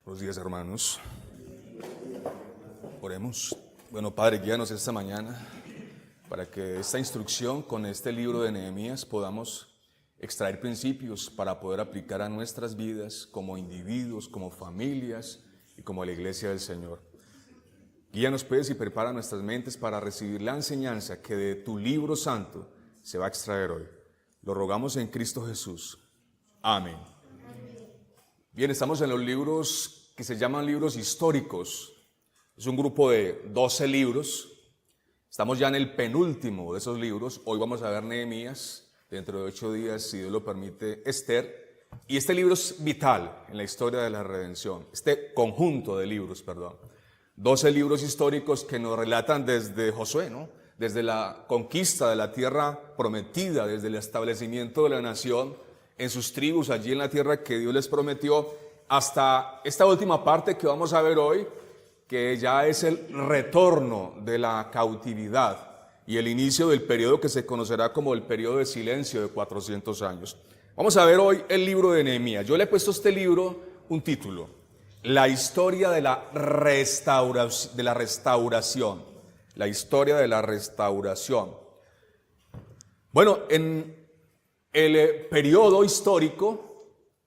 Buenos días, hermanos. Oremos. Bueno, Padre, guíanos esta mañana para que esta instrucción con este libro de Nehemías podamos extraer principios para poder aplicar a nuestras vidas como individuos, como familias y como la iglesia del Señor. Guíanos pues y prepara nuestras mentes para recibir la enseñanza que de tu libro santo se va a extraer hoy. Lo rogamos en Cristo Jesús. Amén. Bien, estamos en los libros que se llaman libros históricos. Es un grupo de 12 libros. Estamos ya en el penúltimo de esos libros. Hoy vamos a ver Nehemías. Dentro de 8 días, si Dios lo permite, Esther. Y este libro es vital en la historia de la redención. Este conjunto de libros, perdón. 12 libros históricos que nos relatan desde Josué, ¿no? Desde la conquista de la tierra prometida, desde el establecimiento de la nación en sus tribus allí en la tierra que Dios les prometió, hasta esta última parte que vamos a ver hoy, que ya es el retorno de la cautividad y el inicio del periodo que se conocerá como el periodo de silencio de 400 años. Vamos a ver hoy el libro de Nehemías. Yo le he puesto a este libro un título: La historia de la restauración. La historia de la restauración. Bueno, en el periodo histórico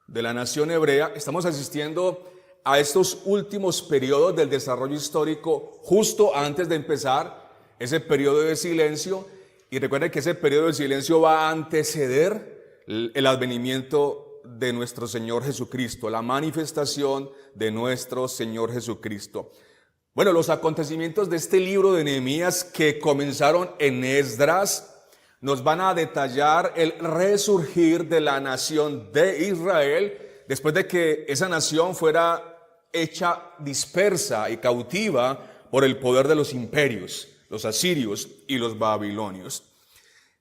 de la nación hebrea estamos asistiendo a estos últimos periodos del desarrollo histórico justo antes de empezar ese periodo de silencio. Y recuerden que ese periodo de silencio va a anteceder el advenimiento de nuestro Señor Jesucristo, la manifestación de nuestro Señor Jesucristo. Bueno, los acontecimientos de este libro de Nehemías que comenzaron en Esdras nos van a detallar el resurgir de la nación de Israel después de que esa nación fuera hecha dispersa y cautiva por el poder de los imperios, los asirios y los babilonios.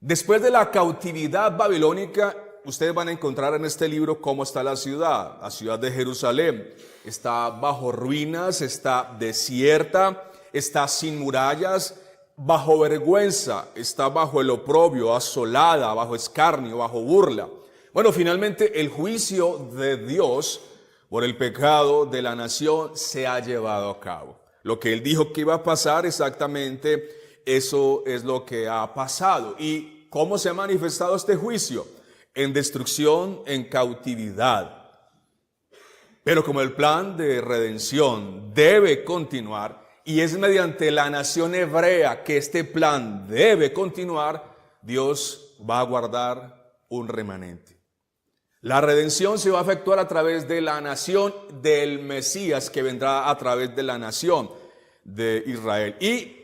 Después de la cautividad babilónica, ustedes van a encontrar en este libro cómo está la ciudad de Jerusalén. Está bajo ruinas, está desierta, está sin murallas, bajo vergüenza, está bajo el oprobio, asolada, bajo escarnio, bajo burla. Bueno, finalmente el juicio de Dios por el pecado de la nación se ha llevado a cabo. Lo que Él dijo que iba a pasar, exactamente eso es lo que ha pasado. ¿Y cómo se ha manifestado este juicio? En destrucción, en cautividad. Pero como el plan de redención debe continuar, y es mediante la nación hebrea que este plan debe continuar, Dios va a guardar un remanente. La redención se va a efectuar a través de la nación del Mesías, que vendrá a través de la nación de Israel. Y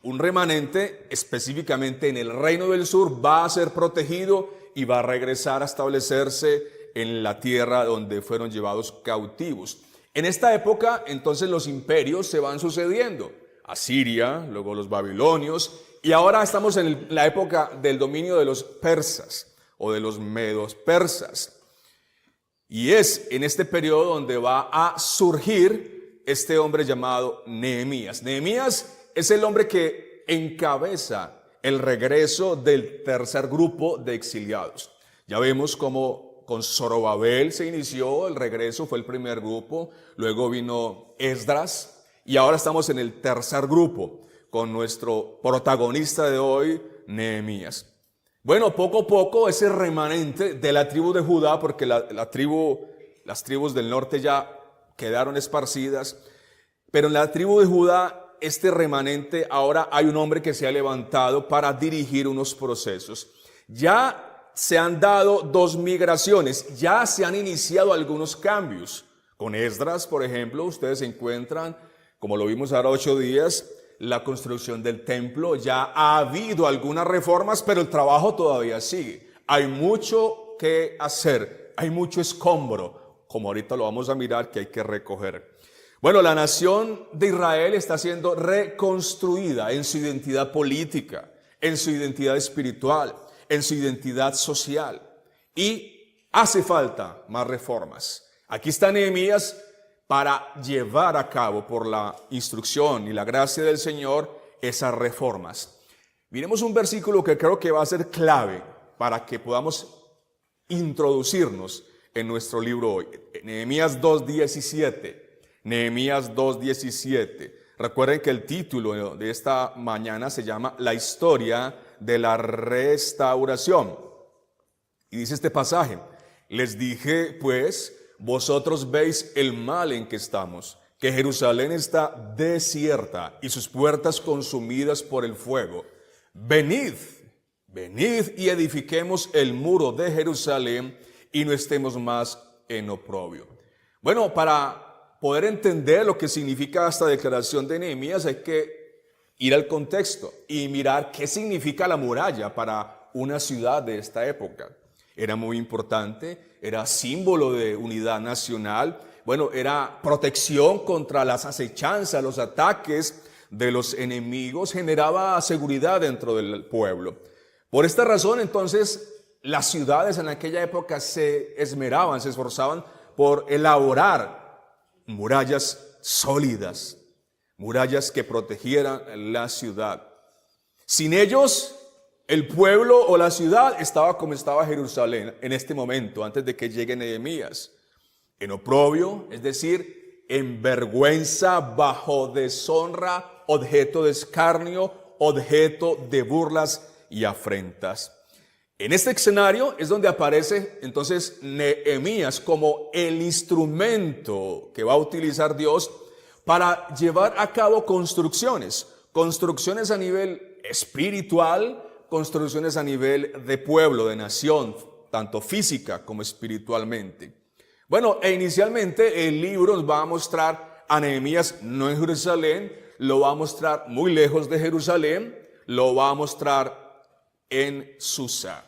un remanente, específicamente en el reino del sur, va a ser protegido y va a regresar a establecerse en la tierra donde fueron llevados cautivos. En esta época, entonces, los imperios se van sucediendo. Asiria, luego los babilonios, y ahora estamos en la época del dominio de los persas o de los medos persas. Y es en este periodo donde va a surgir este hombre llamado Nehemías. Nehemías es el hombre que encabeza el regreso del tercer grupo de exiliados. Ya vemos cómo con Zorobabel se inició el regreso, fue el primer grupo, luego vino Esdras y ahora estamos en el tercer grupo con nuestro protagonista de hoy, Nehemías. Bueno, poco a poco ese remanente de la tribu de Judá, porque las tribus del norte ya quedaron esparcidas, pero en la tribu de Judá, este remanente, ahora hay un hombre que se ha levantado para dirigir unos procesos. Ya se han dado 2 migraciones, ya se han iniciado algunos cambios. Con Esdras, por ejemplo, ustedes encuentran, como lo vimos ahora 8 días, la construcción del templo. Ya ha habido algunas reformas, pero el trabajo todavía sigue. Hay mucho que hacer, hay mucho escombro, como ahorita lo vamos a mirar, que hay que recoger. Bueno, la nación de Israel está siendo reconstruida en su identidad política, en su identidad espiritual, en su identidad social, y hace falta más reformas. Aquí está Nehemías para llevar a cabo, por la instrucción y la gracia del Señor, esas reformas. Miremos un versículo que creo que va a ser clave para que podamos introducirnos en nuestro libro hoy. Nehemías 2:17. Nehemías 2:17. Recuerden que el título de esta mañana se llama La historia de la restauración. Y dice este pasaje: les dije, pues, vosotros veis el mal en que estamos, que Jerusalén está desierta y sus puertas consumidas por el fuego. Venid y edifiquemos el muro de Jerusalén y no estemos más en oprobio. Bueno, para poder entender lo que significa esta declaración de Nehemías hay que ir al contexto y mirar qué significa la muralla para una ciudad de esta época. Era muy importante, era símbolo de unidad nacional, bueno, era protección contra las acechanzas, los ataques de los enemigos, generaba seguridad dentro del pueblo. Por esta razón, entonces, las ciudades en aquella época se esmeraban, se esforzaban por elaborar murallas sólidas, murallas que protegieran la ciudad. Sin ellos, el pueblo o la ciudad estaba como estaba Jerusalén en este momento, antes de que llegue Nehemías, en oprobio, es decir, en vergüenza, bajo deshonra, objeto de escarnio, objeto de burlas y afrentas. En este escenario es donde aparece entonces Nehemías como el instrumento que va a utilizar Dios para llevar a cabo construcciones a nivel espiritual, construcciones a nivel de pueblo, de nación, tanto física como espiritualmente. Bueno, inicialmente el libro nos va a mostrar a Nehemías no en Jerusalén, lo va a mostrar muy lejos de Jerusalén, lo va a mostrar en Susa,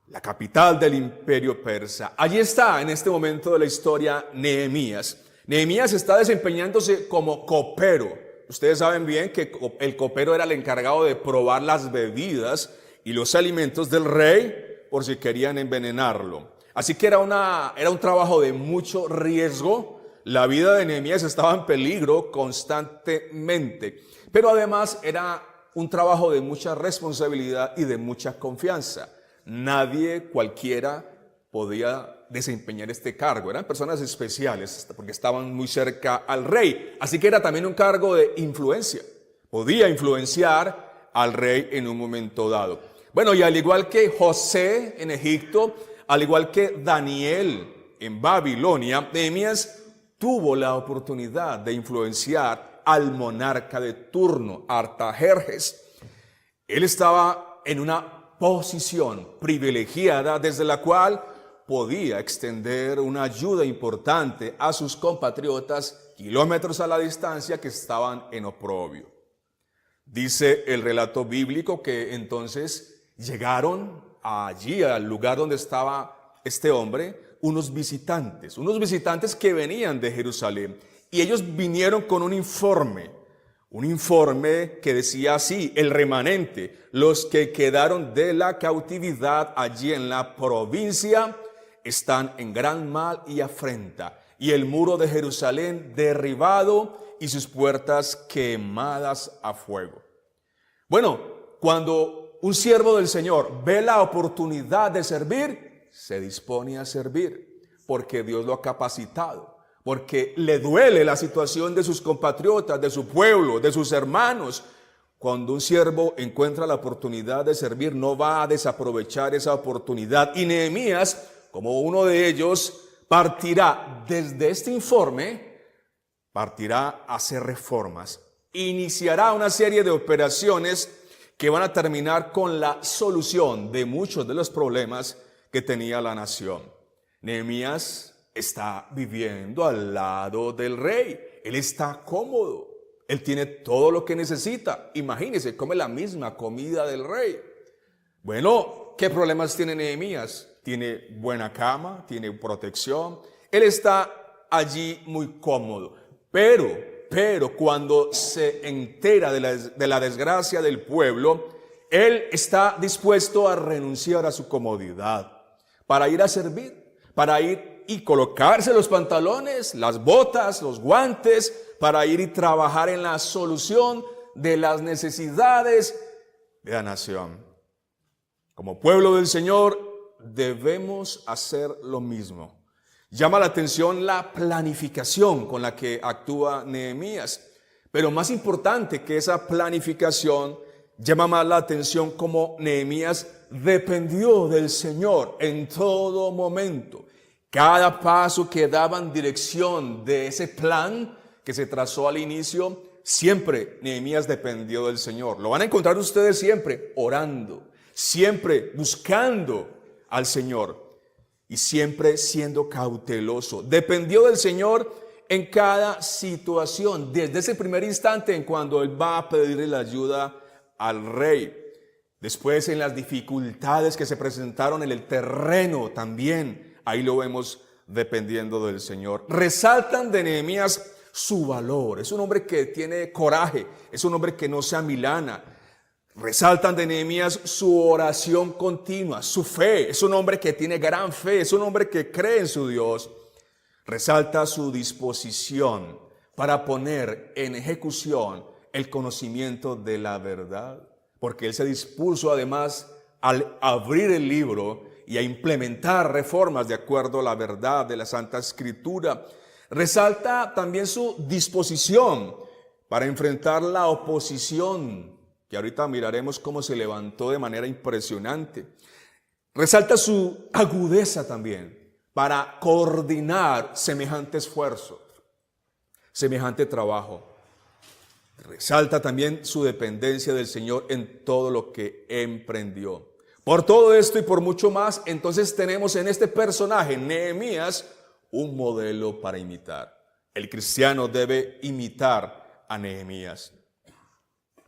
la capital del imperio persa. Allí está en este momento de la historia Nehemías. Nehemías está desempeñándose como copero. Ustedes saben bien que el copero era el encargado de probar las bebidas y los alimentos del rey por si querían envenenarlo. Así que era un trabajo de mucho riesgo. La vida de Nehemías estaba en peligro constantemente, pero además era un trabajo de mucha responsabilidad y de mucha confianza. Nadie, cualquiera, podía desempeñar este cargo. Eran personas especiales porque estaban muy cerca al rey. Así que era también un cargo de influencia. Podía influenciar al rey en un momento dado. Bueno, y al igual que José en Egipto, al igual que Daniel en Babilonia, Nehemías tuvo la oportunidad de influenciar al monarca de turno, Artajerjes. Él estaba en una posición privilegiada desde la cual podía extender una ayuda importante a sus compatriotas kilómetros a la distancia que estaban en oprobio. Dice el relato bíblico que entonces llegaron allí al lugar donde estaba este hombre unos visitantes que venían de Jerusalén. Y ellos vinieron con un informe que decía así: el remanente, los que quedaron de la cautividad allí en la provincia, están en gran mal y afrenta, y el muro de Jerusalén derribado y sus puertas quemadas a fuego. Bueno, cuando un siervo del Señor ve la oportunidad de servir, se dispone a servir, porque Dios lo ha capacitado. Porque le duele la situación de sus compatriotas, de su pueblo, de sus hermanos. Cuando un siervo encuentra la oportunidad de servir, no va a desaprovechar esa oportunidad. Y Nehemías, como uno de ellos, partirá desde este informe, partirá a hacer reformas. Iniciará una serie de operaciones que van a terminar con la solución de muchos de los problemas que tenía la nación. Nehemías está viviendo al lado del rey. Él está cómodo. Él tiene todo lo que necesita. Imagínense, come la misma comida del rey. Bueno, ¿qué problemas tiene Nehemías? Tiene buena cama, tiene protección. Él está allí muy cómodo. Pero cuando se entera de la desgracia del pueblo, él está dispuesto a renunciar a su comodidad para ir a servir, para ir y colocarse los pantalones, las botas, los guantes, para ir y trabajar en la solución de las necesidades de la nación. Como pueblo del Señor debemos hacer lo mismo. Llama la atención la planificación con la que actúa Nehemías. Pero más importante que esa planificación, llama más la atención cómo Nehemías dependió del Señor en todo momento. Cada paso que daban dirección de ese plan que se trazó al inicio, siempre Nehemías dependió del Señor. Lo van a encontrar ustedes siempre orando, siempre buscando al Señor y siempre siendo cauteloso. Dependió del Señor en cada situación, desde ese primer instante en cuando él va a pedirle la ayuda al rey. Después en las dificultades que se presentaron en el terreno también, ahí lo vemos dependiendo del Señor. Resaltan de Nehemías su valor. Es un hombre que tiene coraje, es un hombre que no se amilana. Resaltan de Nehemías su oración continua, su fe. Es un hombre que tiene gran fe, es un hombre que cree en su Dios. Resalta su disposición para poner en ejecución el conocimiento de la verdad, porque él se dispuso además al abrir el libro y a implementar reformas de acuerdo a la verdad de la Santa Escritura. Resalta también su disposición para enfrentar la oposición, que ahorita miraremos cómo se levantó de manera impresionante. Resalta su agudeza también para coordinar semejante esfuerzo, semejante trabajo. Resalta también su dependencia del Señor en todo lo que emprendió. Por todo esto y por mucho más, entonces tenemos en este personaje, Nehemías, un modelo para imitar. El cristiano debe imitar a Nehemías.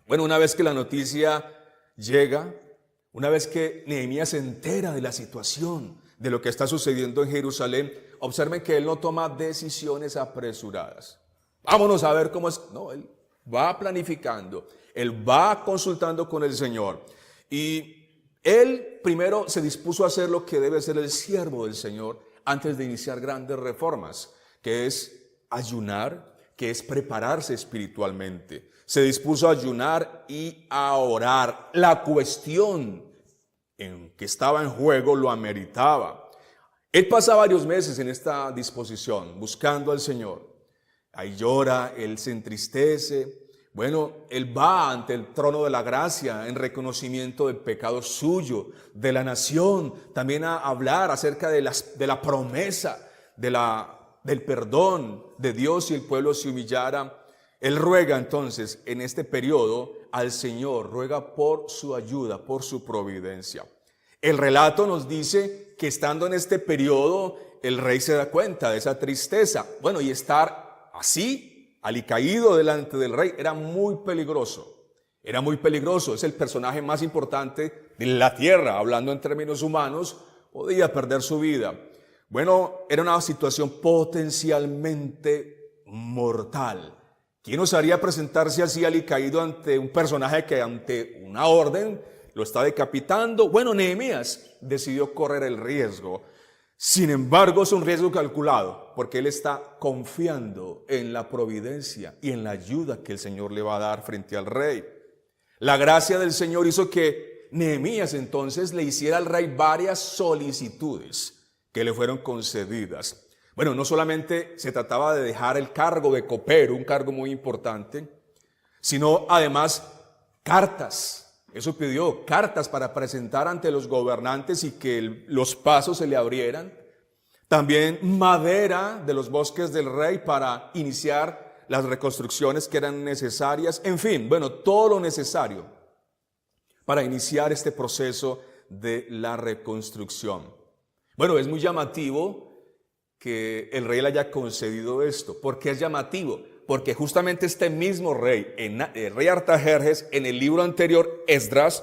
Bueno, una vez que la noticia llega, una vez que Nehemías se entera de la situación, de lo que está sucediendo en Jerusalén, observen que él no toma decisiones apresuradas. Vámonos a ver cómo es. No, él va planificando, él va consultando con el Señor. Y él primero se dispuso a hacer lo que debe hacer el siervo del Señor antes de iniciar grandes reformas, que es ayunar, que es prepararse espiritualmente. Se dispuso a ayunar y a orar. La cuestión en que estaba en juego lo ameritaba. Él pasa varios meses en esta disposición, buscando al Señor. Ahí llora, él se entristece. Bueno, él va ante el trono de la gracia en reconocimiento del pecado suyo, de la nación, también a hablar acerca de la promesa, del perdón de Dios si el pueblo se humillara. Él ruega entonces en este periodo al Señor, ruega por su ayuda, por su providencia. El relato nos dice que estando en este periodo, el rey se da cuenta de esa tristeza. Bueno, y estar así, alicaído delante del rey, era muy peligroso. Era muy peligroso. Es el personaje más importante de la tierra, hablando en términos humanos, podía perder su vida. Bueno, era una situación potencialmente mortal. ¿Quién osaría presentarse así alicaído ante un personaje que ante una orden lo está decapitando? Bueno, Nehemías decidió correr el riesgo. Sin embargo, es un riesgo calculado, porque él está confiando en la providencia y en la ayuda que el Señor le va a dar frente al rey. La gracia del Señor hizo que Nehemías entonces le hiciera al rey varias solicitudes que le fueron concedidas. Bueno, no solamente se trataba de dejar el cargo de copero, un cargo muy importante, sino además cartas. Eso pidió, cartas para presentar ante los gobernantes y que los pasos se le abrieran. También madera de los bosques del rey para iniciar las reconstrucciones que eran necesarias. En fin, bueno, todo lo necesario para iniciar este proceso de la reconstrucción. Bueno, es muy llamativo que el rey le haya concedido esto. ¿Por qué es llamativo? Porque justamente este mismo rey, el rey Artajerjes, en el libro anterior, Esdras,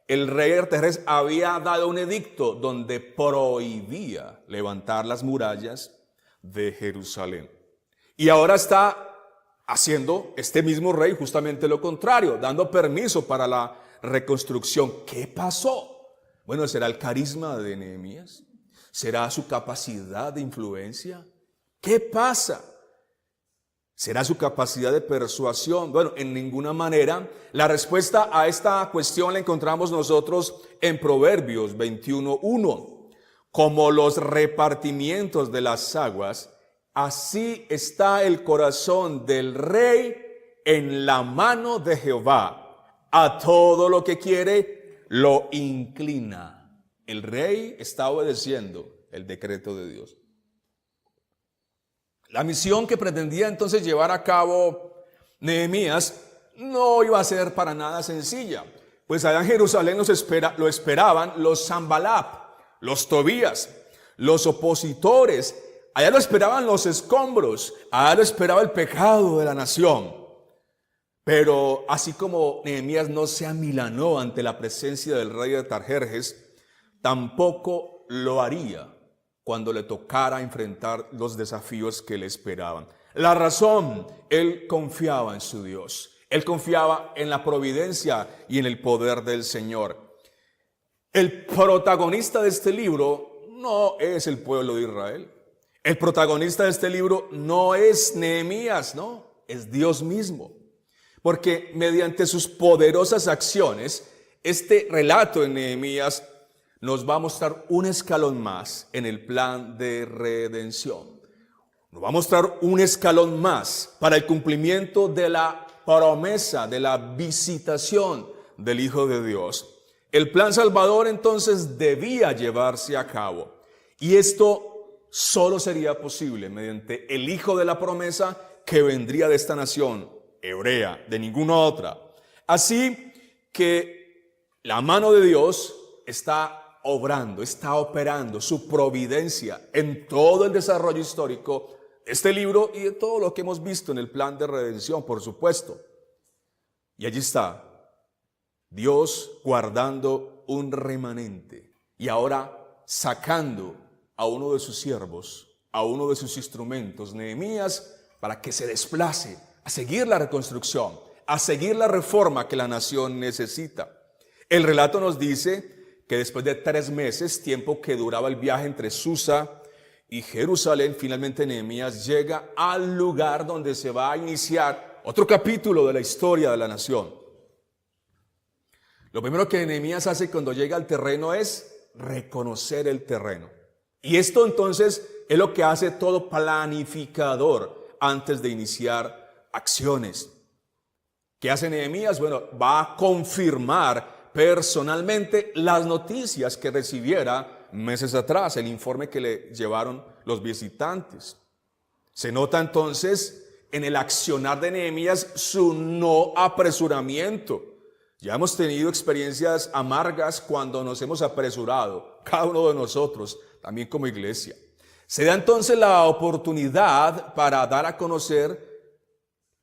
el rey Artajerjes había dado un edicto donde prohibía levantar las murallas de Jerusalén. Y ahora está haciendo este mismo rey justamente lo contrario, dando permiso para la reconstrucción. ¿Qué pasó? Bueno, ¿será el carisma de Nehemías? ¿Será su capacidad de influencia? ¿Qué pasa? ¿Será su capacidad de persuasión? Bueno, en ninguna manera. La respuesta a esta cuestión la encontramos nosotros en Proverbios 21:1. como los repartimientos de las aguas, así está el corazón del rey en la mano de Jehová. A todo lo que quiere, lo inclina. El rey está obedeciendo el decreto de Dios. La misión que pretendía entonces llevar a cabo Nehemías no iba a ser para nada sencilla, pues allá en Jerusalén lo esperaban los Sanballat, los Tobías, los opositores. Allá lo esperaban los escombros, allá lo esperaba el pecado de la nación. Pero así como Nehemías no se amilanó ante la presencia del rey de Tarjerjes, tampoco lo haría cuando le tocara enfrentar los desafíos que le esperaban. La razón, él confiaba en su Dios. Él confiaba en la providencia y en el poder del Señor. El protagonista de este libro no es el pueblo de Israel. El protagonista de este libro no es Nehemías, no, es Dios mismo. Porque mediante sus poderosas acciones, este relato de Nehemías nos va a mostrar un escalón más en el plan de redención. Nos va a mostrar un escalón más para el cumplimiento de la promesa, de la visitación del Hijo de Dios. El plan salvador entonces debía llevarse a cabo. Y esto solo sería posible mediante el Hijo de la promesa que vendría de esta nación hebrea, de ninguna otra. Así que la mano de Dios está obrando, está operando su providencia en todo el desarrollo histórico de este libro y de todo lo que hemos visto en el plan de redención, por supuesto. Y allí está Dios guardando un remanente y ahora sacando a uno de sus siervos, a uno de sus instrumentos, Nehemías, para que se desplace a seguir la reconstrucción, a seguir la reforma que la nación necesita. El relato nos dice que después de 3 meses, tiempo que duraba el viaje entre Susa y Jerusalén, finalmente Nehemías llega al lugar donde se va a iniciar otro capítulo de la historia de la nación. Lo primero que Nehemías hace cuando llega al terreno es reconocer el terreno. Y esto entonces es lo que hace todo planificador antes de iniciar acciones. ¿Qué hace Nehemías? Bueno, va a confirmar personalmente las noticias que recibiera meses atrás, el informe que le llevaron los visitantes. Se nota entonces en el accionar de Nehemías su no apresuramiento. Ya hemos tenido experiencias amargas cuando nos hemos apresurado, cada uno de nosotros, también como iglesia. Se da entonces la oportunidad para dar a conocer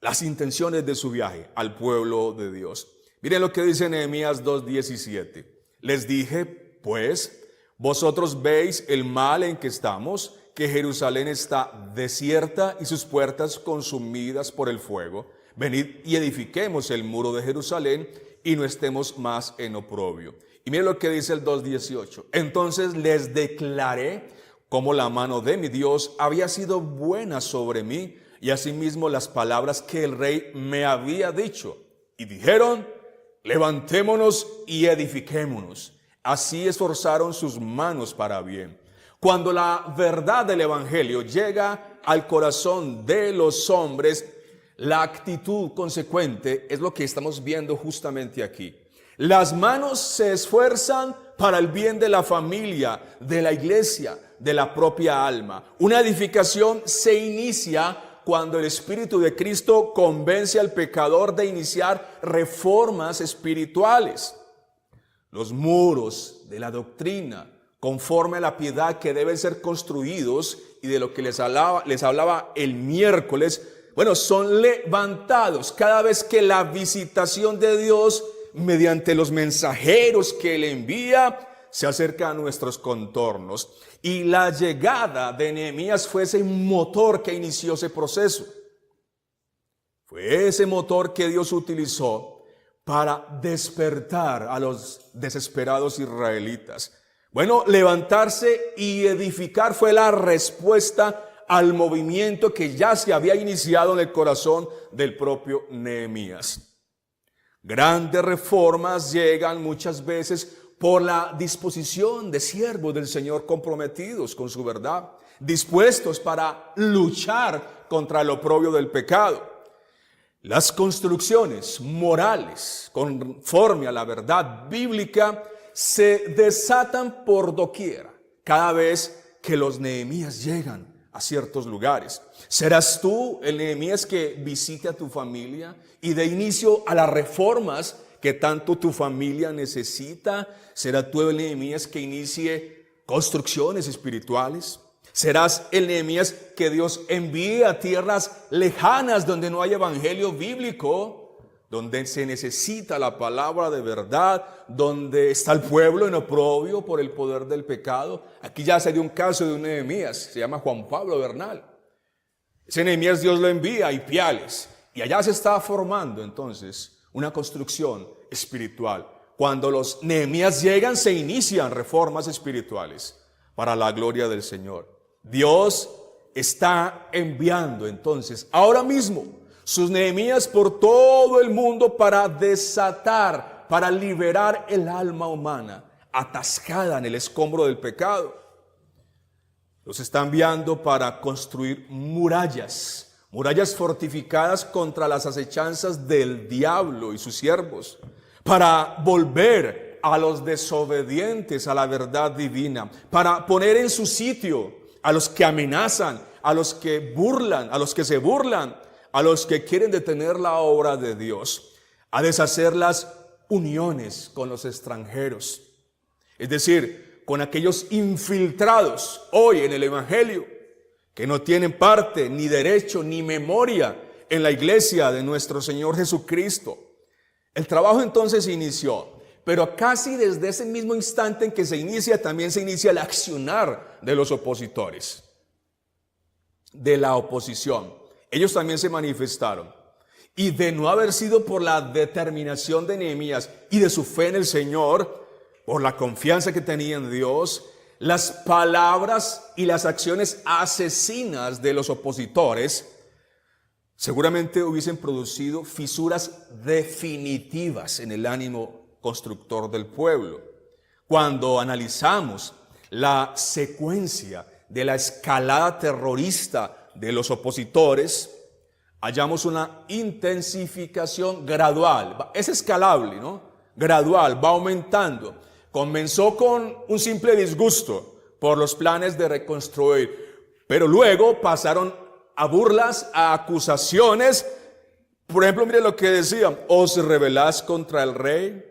las intenciones de su viaje al pueblo de Dios. Miren lo que dice Nehemías 2:17. Les dije, pues, vosotros veis el mal en que estamos, que Jerusalén está desierta y sus puertas consumidas por el fuego. Venid y edifiquemos el muro de Jerusalén y no estemos más en oprobio. Y miren lo que dice el 2:18. Entonces les declaré cómo la mano de mi Dios había sido buena sobre mí y asimismo las palabras que el rey me había dicho. Y dijeron, levantémonos y edifiquémonos. Así esforzaron sus manos para bien. Cuando la verdad del evangelio llega al corazón de los hombres, la actitud consecuente es lo que estamos viendo justamente aquí. Las manos se esfuerzan para el bien de la familia, de la iglesia, de la propia alma. Una edificación se inicia cuando el Espíritu de Cristo convence al pecador de iniciar reformas espirituales. Los muros de la doctrina, conforme a la piedad que deben ser construidos y de lo que les hablaba el miércoles, son levantados cada vez que la visitación de Dios, mediante los mensajeros que Él envía, se acerca a nuestros contornos. Y la llegada de Nehemías fue ese motor que inició ese proceso. Fue ese motor que Dios utilizó para despertar a los desesperados israelitas. Levantarse y edificar fue la respuesta al movimiento que ya se había iniciado en el corazón del propio Nehemías. Grandes reformas llegan muchas veces por la disposición de siervos del Señor comprometidos con su verdad, dispuestos para luchar contra el oprobio del pecado. Las construcciones morales conforme a la verdad bíblica se desatan por doquier cada vez que los Nehemías llegan a ciertos lugares. ¿Serás tú el Nehemías que visite a tu familia y dé inicio a las reformas que tanto tu familia necesita? ¿Será tú el Nehemías que inicie construcciones espirituales? ¿Serás el Nehemías que Dios envíe a tierras lejanas donde no hay evangelio bíblico, donde se necesita la palabra de verdad, donde está el pueblo en oprobio por el poder del pecado? Aquí ya se dio un caso de un Nehemías, se llama Juan Pablo Bernal. Ese Nehemías Dios lo envía a Ipiales y allá se está formando entonces una construcción espiritual. Cuando los Nehemías llegan se inician reformas espirituales para la gloria del Señor. Dios está enviando entonces ahora mismo sus Nehemías por todo el mundo para desatar, para liberar el alma humana atascada en el escombro del pecado. Los está enviando para construir murallas fortificadas contra las acechanzas del diablo y sus siervos, para volver a los desobedientes a la verdad divina, para poner en su sitio a los que amenazan, a los que burlan, a los que se burlan, a los que quieren detener la obra de Dios, a deshacer las uniones con los extranjeros, es decir, con aquellos infiltrados hoy en el evangelio, que no tienen parte, ni derecho, ni memoria en la iglesia de nuestro Señor Jesucristo. El trabajo entonces inició. Pero casi desde ese mismo instante en que se inicia, también se inicia el accionar de los opositores, de la oposición. Ellos también se manifestaron. Y de no haber sido por la determinación de Nehemías y de su fe en el Señor, por la confianza que tenía en Dios, las palabras y las acciones asesinas de los opositores seguramente hubiesen producido fisuras definitivas en el ánimo constructor del pueblo. Cuando analizamos la secuencia de la escalada terrorista de los opositores, hallamos una intensificación gradual. Es escalable, ¿no? Gradual, va aumentando. Comenzó con un simple disgusto por los planes de reconstruir, pero luego pasaron a burlas, a acusaciones. Por ejemplo, mire lo que decían: ¿os rebelás contra el rey?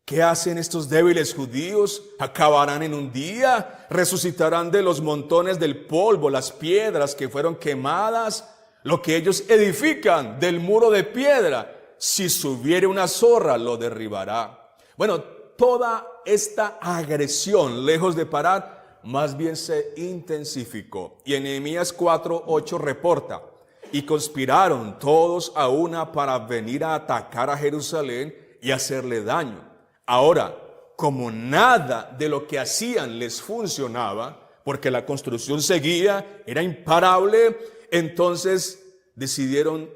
¿Qué hacen estos débiles judíos? ¿Acabarán en un día? ¿Resucitarán de los montones del polvo las piedras que fueron quemadas? Lo que ellos edifican del muro de piedra, si subiere una zorra lo derribará. Bueno, toda esta agresión, lejos de parar, más bien se intensificó. Y en Nehemías 4:8 reporta: y conspiraron todos a una para venir a atacar a Jerusalén y hacerle daño. Ahora, como nada de lo que hacían les funcionaba, porque la construcción seguía, era imparable, entonces decidieron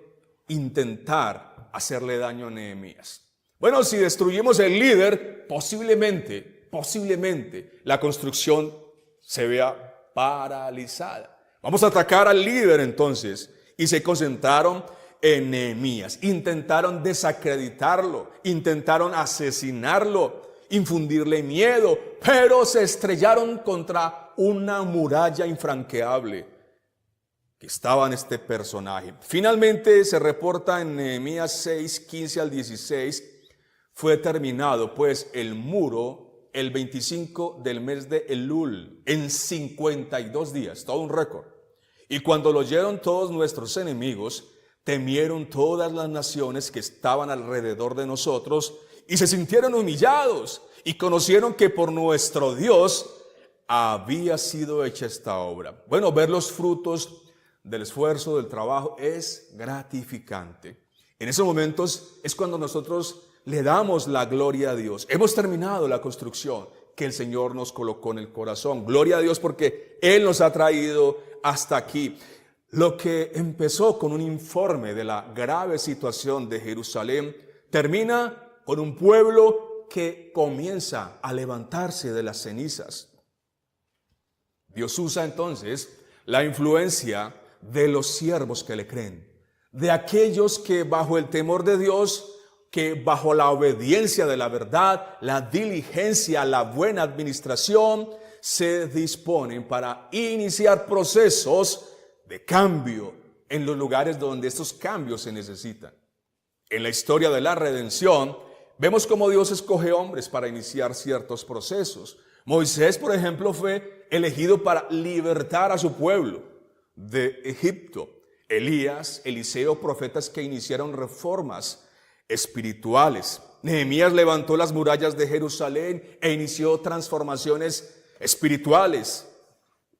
intentar hacerle daño a Nehemías. Bueno, si destruimos el líder, posiblemente la construcción se vea paralizada. Vamos a atacar al líder entonces, y se concentraron en Nehemías. Intentaron desacreditarlo, intentaron asesinarlo, infundirle miedo, pero se estrellaron contra una muralla infranqueable que estaba en este personaje. Finalmente se reporta en Nehemías 6, 15 al 16, fue terminado pues el muro el 25 del mes de Elul, en 52 días, todo un récord. Y cuando lo oyeron todos nuestros enemigos, temieron todas las naciones que estaban alrededor de nosotros y se sintieron humillados y conocieron que por nuestro Dios había sido hecha esta obra. Bueno, ver los frutos del esfuerzo, del trabajo, es gratificante. En esos momentos es cuando nosotros le damos la gloria a Dios. Hemos terminado la construcción que el Señor nos colocó en el corazón. Gloria a Dios porque Él nos ha traído hasta aquí. Lo que empezó con un informe de la grave situación de Jerusalén termina con un pueblo que comienza a levantarse de las cenizas. Dios usa entonces la influencia de los siervos que le creen, de aquellos que bajo el temor de Dios, que bajo la obediencia de la verdad, la diligencia, la buena administración, se disponen para iniciar procesos de cambio en los lugares donde estos cambios se necesitan. En la historia de la redención, vemos cómo Dios escoge hombres para iniciar ciertos procesos. Moisés, por ejemplo, fue elegido para libertar a su pueblo de Egipto. Elías, Eliseo, profetas que iniciaron reformas espirituales. Nehemías levantó las murallas de Jerusalén e inició transformaciones espirituales,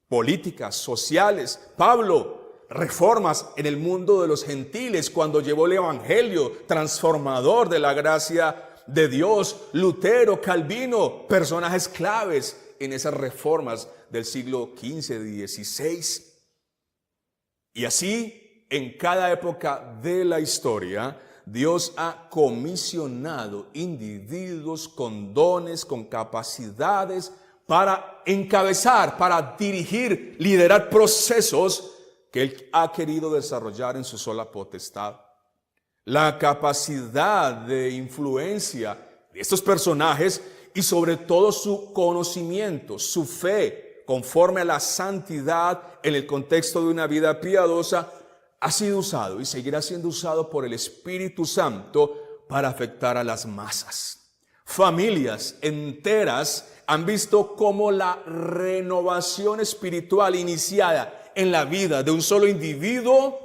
políticas, sociales. Pablo, reformas en el mundo de los gentiles cuando llevó el evangelio transformador de la gracia de Dios. Lutero, Calvino, personajes claves en esas reformas del siglo XV, XVI. Y así, en cada época de la historia, Dios ha comisionado individuos con dones, con capacidades para encabezar, para dirigir, liderar procesos que Él ha querido desarrollar en su sola potestad. La capacidad de influencia de estos personajes y sobre todo su conocimiento, su fe, conforme a la santidad en el contexto de una vida piadosa, ha sido usado y seguirá siendo usado por el Espíritu Santo para afectar a las masas. Familias enteras han visto cómo la renovación espiritual iniciada en la vida de un solo individuo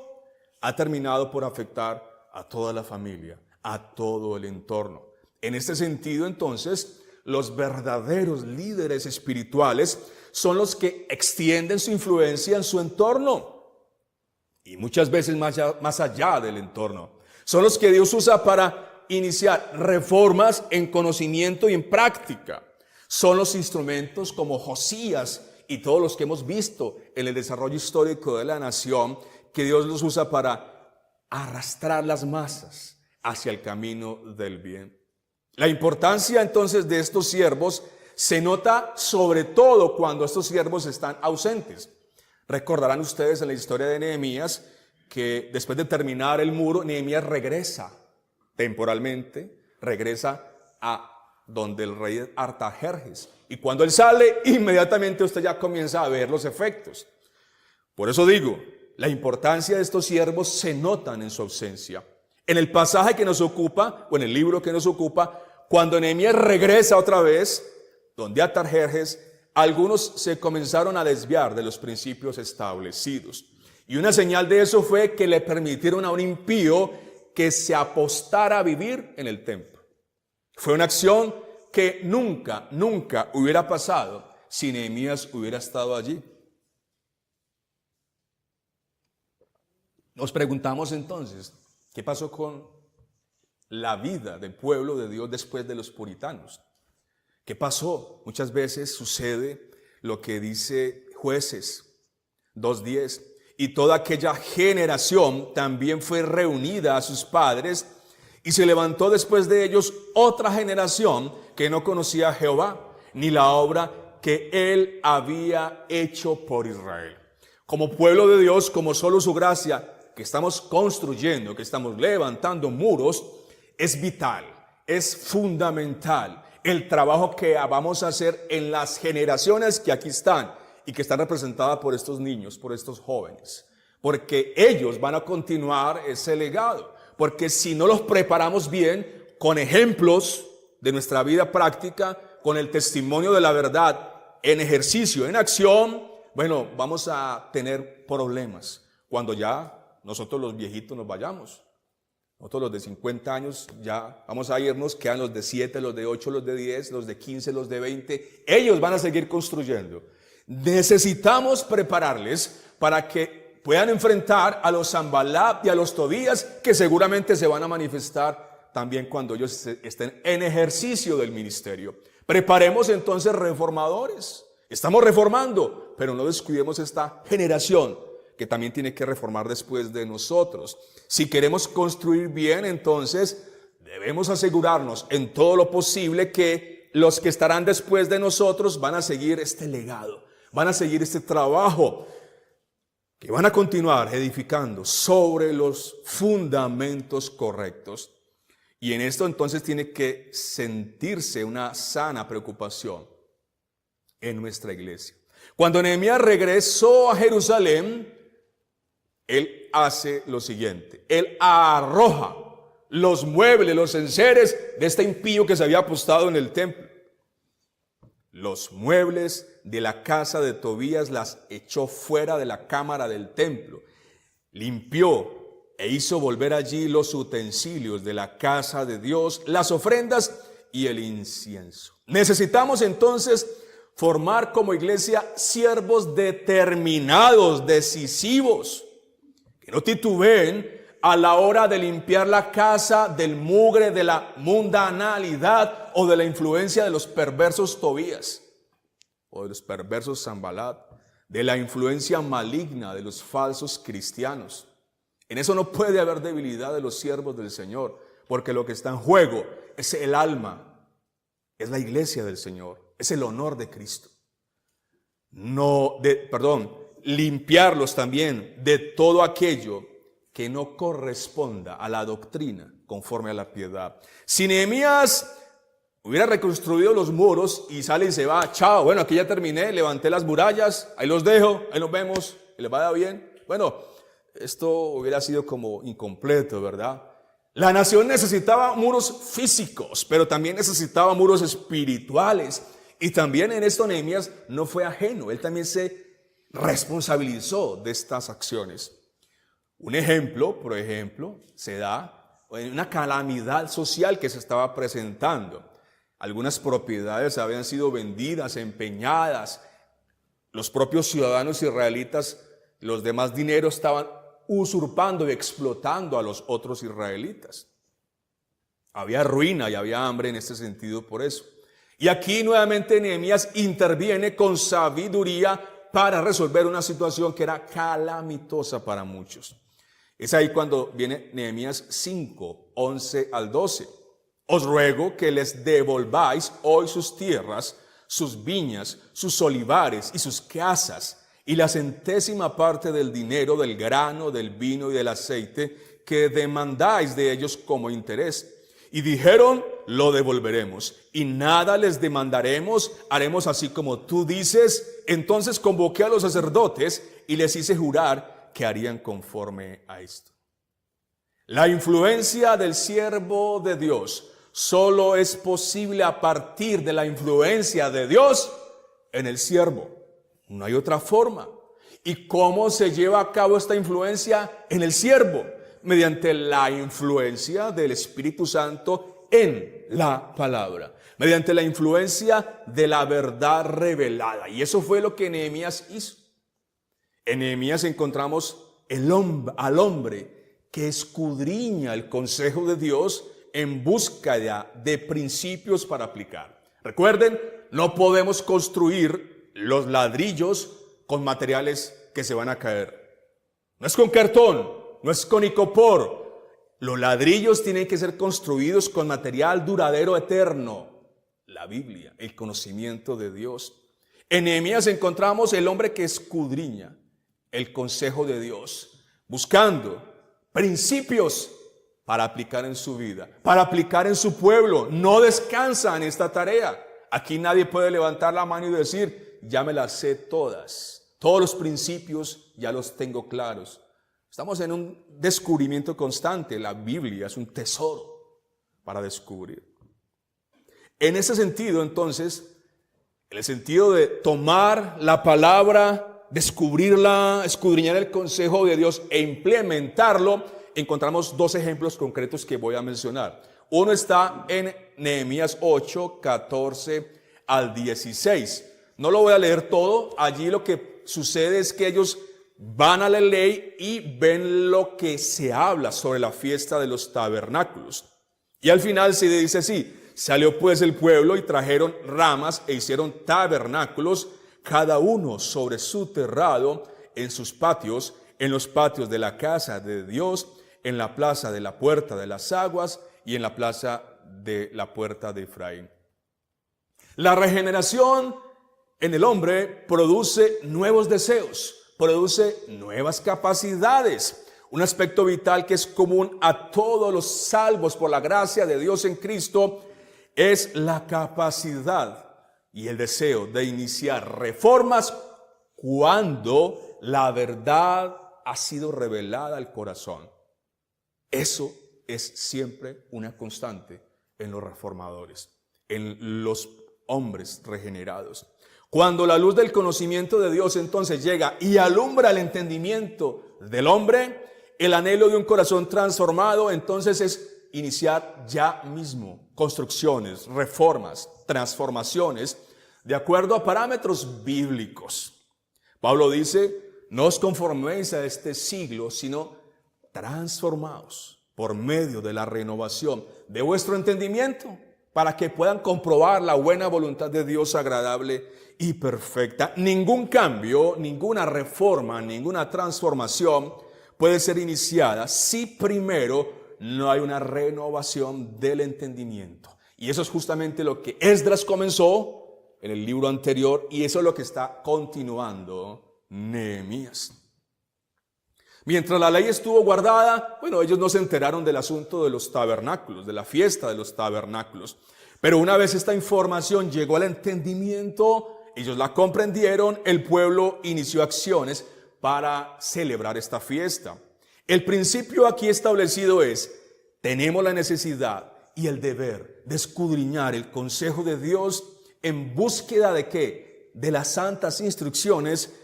ha terminado por afectar a toda la familia, a todo el entorno. En este sentido, entonces, los verdaderos líderes espirituales son los que extienden su influencia en su entorno y muchas veces más allá del entorno. Son los que Dios usa para iniciar reformas en conocimiento y en práctica. Son los instrumentos como Josías y todos los que hemos visto en el desarrollo histórico de la nación, que Dios los usa para arrastrar las masas hacia el camino del bien. La importancia entonces de estos siervos se nota sobre todo cuando estos siervos están ausentes. Recordarán ustedes en la historia de Nehemías que después de terminar el muro, Nehemías regresa temporalmente, regresa a donde el rey Artajerjes. Y cuando él sale, inmediatamente usted ya comienza a ver los efectos. Por eso digo, la importancia de estos siervos se notan en su ausencia. En el pasaje que nos ocupa, o en el libro que nos ocupa, cuando Nehemías regresa otra vez, donde Artajerjes, algunos se comenzaron a desviar de los principios establecidos. Y una señal de eso fue que le permitieron a un impío que se apostara a vivir en el templo. Fue una acción que nunca hubiera pasado si Nehemías hubiera estado allí. Nos preguntamos entonces, ¿qué pasó con la vida del pueblo de Dios después de los puritanos? ¿Qué pasó? Muchas veces sucede lo que dice Jueces 2:10. Y toda aquella generación también fue reunida a sus padres, y se levantó después de ellos otra generación que no conocía a Jehová, ni la obra que Él había hecho por Israel. Como pueblo de Dios, como solo su gracia, que estamos construyendo, que estamos levantando muros, es vital, es fundamental el trabajo que vamos a hacer en las generaciones que aquí están y que están representadas por estos niños, por estos jóvenes, porque ellos van a continuar ese legado. Porque si no los preparamos bien, con ejemplos de nuestra vida práctica, con el testimonio de la verdad en ejercicio, en acción, bueno, vamos a tener problemas cuando ya nosotros los viejitos nos vayamos. Nosotros los de 50 años ya vamos a irnos, quedan los de 7, los de 8, los de 10, los de 15, los de 20. Ellos van a seguir construyendo. Necesitamos prepararles para que puedan enfrentar a los Sanballat y a los Tobías, que seguramente se van a manifestar también cuando ellos estén en ejercicio del ministerio. Preparemos entonces reformadores. Estamos reformando, pero no descuidemos esta generación que también tiene que reformar después de nosotros. Si queremos construir bien, entonces debemos asegurarnos en todo lo posible que los que estarán después de nosotros van a seguir este legado, van a seguir este trabajo, que van a continuar edificando sobre los fundamentos correctos. Y en esto entonces tiene que sentirse una sana preocupación en nuestra iglesia. Cuando Nehemías regresó a Jerusalén, él hace lo siguiente: él arroja los muebles, los enseres de este impío que se había apostado en el templo. Los muebles de la casa de Tobías las echó fuera de la cámara del templo. Limpió e hizo volver allí los utensilios de la casa de Dios, las ofrendas y el incienso. Necesitamos entonces formar como iglesia siervos determinados, decisivos, que no titubeen a la hora de limpiar la casa del mugre, de la mundanalidad o de la influencia de los perversos Tobías o de los perversos Sanbalat, de la influencia maligna de los falsos cristianos. En eso no puede haber debilidad de los siervos del Señor, porque lo que está en juego es el alma, es la iglesia del Señor, es el honor de Cristo. Limpiarlos también de todo aquello que no corresponda a la doctrina conforme a la piedad. Si Nehemías hubiera reconstruido los muros y sale y se va, chao, bueno, aquí ya terminé, levanté las murallas, ahí los dejo, ahí nos vemos, y les vaya bien. Bueno, esto hubiera sido como incompleto, ¿verdad? La nación necesitaba muros físicos, pero también necesitaba muros espirituales. Y también en esto Nehemías no fue ajeno, él también se responsabilizó de estas acciones. Un ejemplo, por ejemplo, se da en una calamidad social que se estaba presentando. Algunas propiedades habían sido vendidas, empeñadas. Los propios ciudadanos israelitas, los demás dineros estaban usurpando y explotando a los otros israelitas. Había ruina y había hambre en este sentido por eso. Y aquí nuevamente Nehemías interviene con sabiduría para resolver una situación que era calamitosa para muchos. Es ahí cuando viene Nehemías 5, 11 al 12. Os ruego que les devolváis hoy sus tierras, sus viñas, sus olivares y sus casas, y la centésima parte del dinero, del grano, del vino y del aceite que demandáis de ellos como interés. Y dijeron, lo devolveremos, y nada les demandaremos, haremos así como tú dices. Entonces convoqué a los sacerdotes y les hice jurar que harían conforme a esto. La influencia del siervo de Dios solo es posible a partir de la influencia de Dios en el siervo. No hay otra forma. ¿Y cómo se lleva a cabo esta influencia en el siervo? Mediante la influencia del Espíritu Santo en la palabra, mediante la influencia de la verdad revelada. Y eso fue lo que Nehemías hizo. En Nehemías encontramos al hombre que escudriña el consejo de Dios en búsqueda de principios para aplicar. Recuerden, no podemos construir los ladrillos con materiales que se van a caer. No es con cartón, no es con icopor. Los ladrillos tienen que ser construidos con material duradero eterno. La Biblia, el conocimiento de Dios. En Nehemías encontramos el hombre que escudriña el consejo de Dios, buscando principios para aplicar en su vida, para aplicar en su pueblo. No descansa en esta tarea. Aquí nadie puede levantar la mano y decir, ya me las sé todas. Todos los principios ya los tengo claros. Estamos en un descubrimiento constante. La Biblia es un tesoro para descubrir. En ese sentido, entonces, en el sentido de tomar la palabra, descubrirla, escudriñar el consejo de Dios e implementarlo, encontramos dos ejemplos concretos que voy a mencionar. Uno está en Nehemías 8, 14 al 16. No lo voy a leer todo. Allí lo que sucede es que ellos van a la ley y ven lo que se habla sobre la fiesta de los tabernáculos. Y al final se dice así: salió pues el pueblo y trajeron ramas e hicieron tabernáculos, cada uno sobre su terrado, en sus patios, en los patios de la casa de Dios, en la plaza de la puerta de las aguas y en la plaza de la puerta de Efraín. La regeneración en el hombre produce nuevos deseos, produce nuevas capacidades. Un aspecto vital que es común a todos los salvos por la gracia de Dios en Cristo es la capacidad y el deseo de iniciar reformas cuando la verdad ha sido revelada al corazón. Eso es siempre una constante en los reformadores, en los hombres regenerados. Cuando la luz del conocimiento de Dios entonces llega y alumbra el entendimiento del hombre, el anhelo de un corazón transformado entonces es iniciar ya mismo construcciones, reformas, transformaciones de acuerdo a parámetros bíblicos. Pablo dice, no os conforméis a este siglo, sino transformaos por medio de la renovación de vuestro entendimiento, para que puedan comprobar la buena voluntad de Dios agradable y perfecta. Ningún cambio, ninguna reforma, ninguna transformación puede ser iniciada si primero no hay una renovación del entendimiento. Y eso es justamente lo que Esdras comenzó en el libro anterior, y eso es lo que está continuando Nehemías. Mientras la ley estuvo guardada, ellos no se enteraron del asunto de los tabernáculos, de la fiesta de los tabernáculos. Pero una vez esta información llegó al entendimiento, ellos la comprendieron, el pueblo inició acciones para celebrar esta fiesta. El principio aquí establecido es, tenemos la necesidad y el deber de escudriñar el consejo de Dios en búsqueda de ¿qué? De las santas instrucciones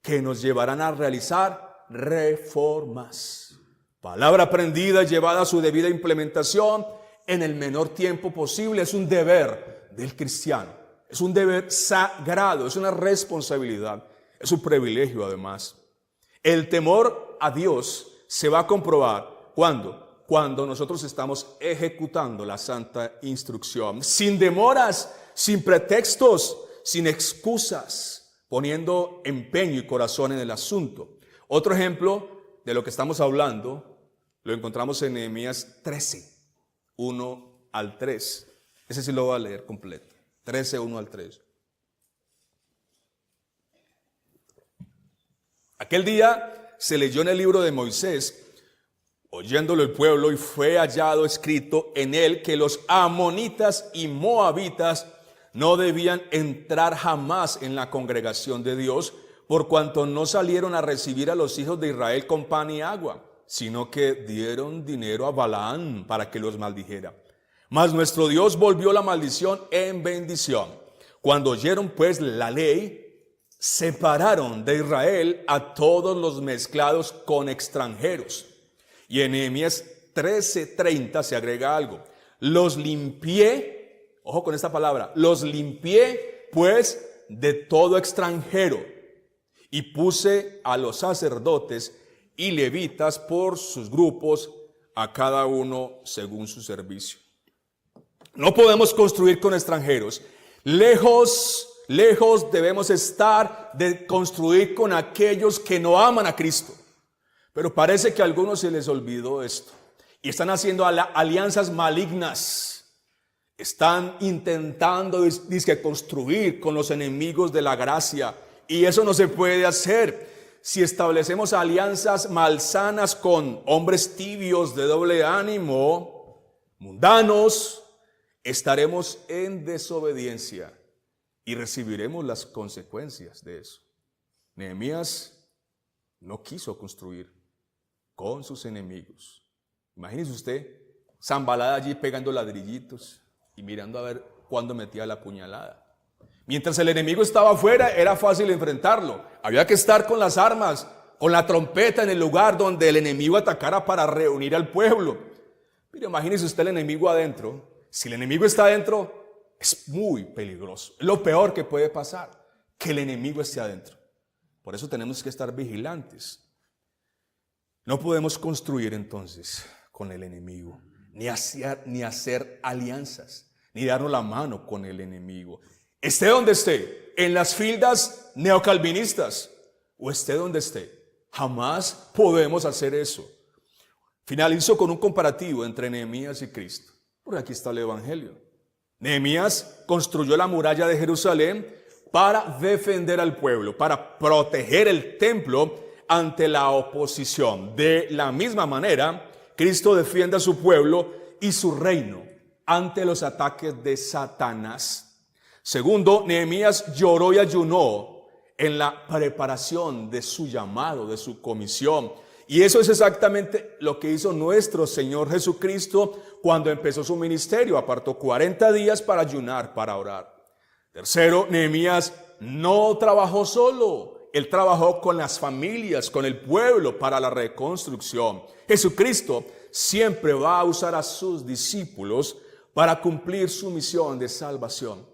que nos llevarán a realizar reformas. Palabra aprendida y llevada a su debida implementación en el menor tiempo posible. Es un deber del cristiano, es un deber sagrado, es una responsabilidad, es un privilegio además. El temor a Dios se va a comprobar cuando nosotros estamos ejecutando la santa instrucción, sin demoras, sin pretextos, sin excusas, poniendo empeño y corazón en el asunto. Otro ejemplo de lo que estamos hablando lo encontramos en Nehemías 13, 1 al 3. Ese sí lo voy a leer completo. 13, 1 al 3. Aquel día se leyó en el libro de Moisés, oyéndolo el pueblo, y fue hallado escrito en él que los amonitas y moabitas no debían entrar jamás en la congregación de Dios, por cuanto no salieron a recibir a los hijos de Israel con pan y agua, sino que dieron dinero a Balaam para que los maldijera. Mas nuestro Dios volvió la maldición en bendición. Cuando oyeron pues la ley, separaron de Israel a todos los mezclados con extranjeros. Y en Nehemías 13:30 se agrega algo. Los limpié, ojo con esta palabra, los limpié pues de todo extranjero, y puse a los sacerdotes y levitas por sus grupos, a cada uno según su servicio. No podemos construir con extranjeros. Lejos debemos estar de construir con aquellos que no aman a Cristo. Pero parece que a algunos se les olvidó esto y están haciendo alianzas malignas. Están intentando construir con los enemigos de la gracia, y eso no se puede hacer. Si establecemos alianzas malsanas con hombres tibios de doble ánimo, mundanos, estaremos en desobediencia y recibiremos las consecuencias de eso. Nehemías no quiso construir con sus enemigos. Imagínese usted, Sanballat allí pegando ladrillitos y mirando a ver cuándo metía la puñalada. Mientras el enemigo estaba afuera, era fácil enfrentarlo. Había que estar con las armas, con la trompeta en el lugar donde el enemigo atacara para reunir al pueblo. Pero imagínese usted el enemigo adentro. Si el enemigo está adentro, es muy peligroso. Es lo peor que puede pasar, que el enemigo esté adentro. Por eso tenemos que estar vigilantes. No podemos construir entonces con el enemigo, ni hacer alianzas, ni darnos la mano con el enemigo. Esté donde esté, en las filas neocalvinistas, o esté donde esté, jamás podemos hacer eso. Finalizo con un comparativo entre Nehemías y Cristo. Porque aquí está el Evangelio. Nehemías construyó la muralla de Jerusalén para defender al pueblo, para proteger el templo ante la oposición. De la misma manera, Cristo defiende a su pueblo y su reino ante los ataques de Satanás. Segundo, Nehemías lloró y ayunó en la preparación de su llamado, de su comisión. Y eso es exactamente lo que hizo nuestro Señor Jesucristo cuando empezó su ministerio. Apartó 40 días para ayunar, para orar. Tercero, Nehemías no trabajó solo. Él trabajó con las familias, con el pueblo para la reconstrucción. Jesucristo siempre va a usar a sus discípulos para cumplir su misión de salvación.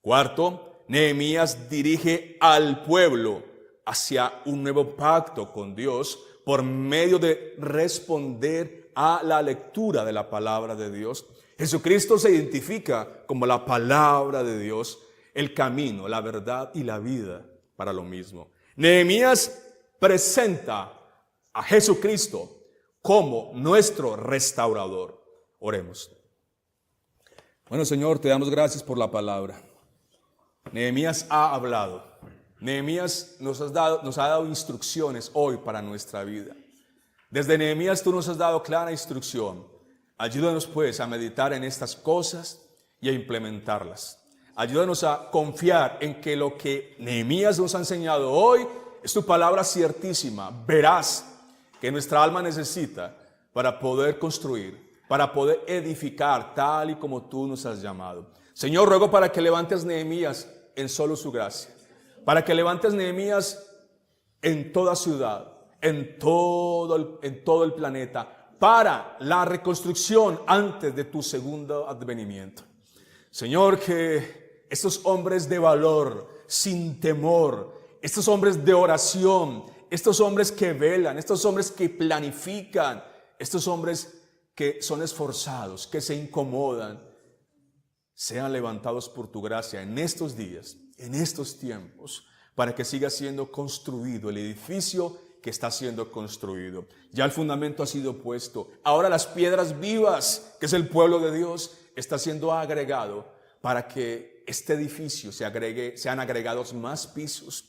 Cuarto, Nehemías dirige al pueblo hacia un nuevo pacto con Dios por medio de responder a la lectura de la palabra de Dios. Jesucristo se identifica como la palabra de Dios, el camino, la verdad y la vida para lo mismo. Nehemías presenta a Jesucristo como nuestro restaurador. Oremos. Bueno, Señor, te damos gracias por la palabra. Nehemías ha hablado. Nehemías nos ha dado instrucciones hoy para nuestra vida. Desde Nehemías tú nos has dado clara instrucción. Ayúdanos pues a meditar en estas cosas y a implementarlas. Ayúdanos a confiar en que lo que Nehemías nos ha enseñado hoy es tu palabra ciertísima, veraz, que nuestra alma necesita para poder construir, para poder edificar tal y como tú nos has llamado. Señor, ruego para que levantes Nehemías en solo su gracia, para que levantes Nehemías en toda ciudad, en todo el planeta, para la reconstrucción antes de tu segundo advenimiento. Señor, que estos hombres de valor, sin temor, estos hombres de oración, estos hombres que velan, estos hombres que planifican, estos hombres que son esforzados, que se incomodan, sean levantados por tu gracia en estos días, en estos tiempos, para que siga siendo construido el edificio que está siendo construido. Ya el fundamento ha sido puesto. Ahora las piedras vivas, que es el pueblo de Dios, está siendo agregado para que este edificio sean agregados más pisos.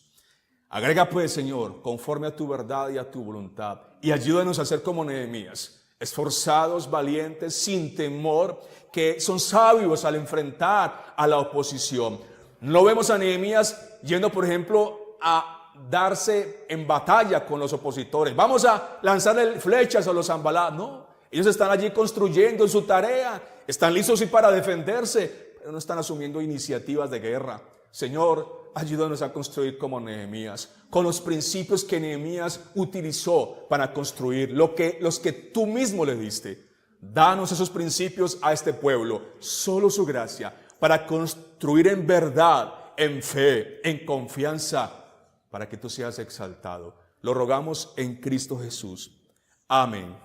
Agrega pues, Señor, conforme a tu verdad y a tu voluntad, y ayúdanos a ser como Nehemías, esforzados, valientes, sin temor, que son sabios al enfrentar a la oposición. No vemos a Nehemías yendo, por ejemplo, a darse en batalla con los opositores. Vamos a lanzarle flechas a los Sanballat. No, ellos están allí construyendo en su tarea, están listos y para defenderse, pero no están asumiendo iniciativas de guerra. Señor, ayúdanos a construir como Nehemías, con los principios que Nehemías utilizó para construir, los que tú mismo le diste. Danos esos principios a este pueblo, solo su gracia, para construir en verdad, en fe, en confianza, para que tú seas exaltado. Lo rogamos en Cristo Jesús. Amén.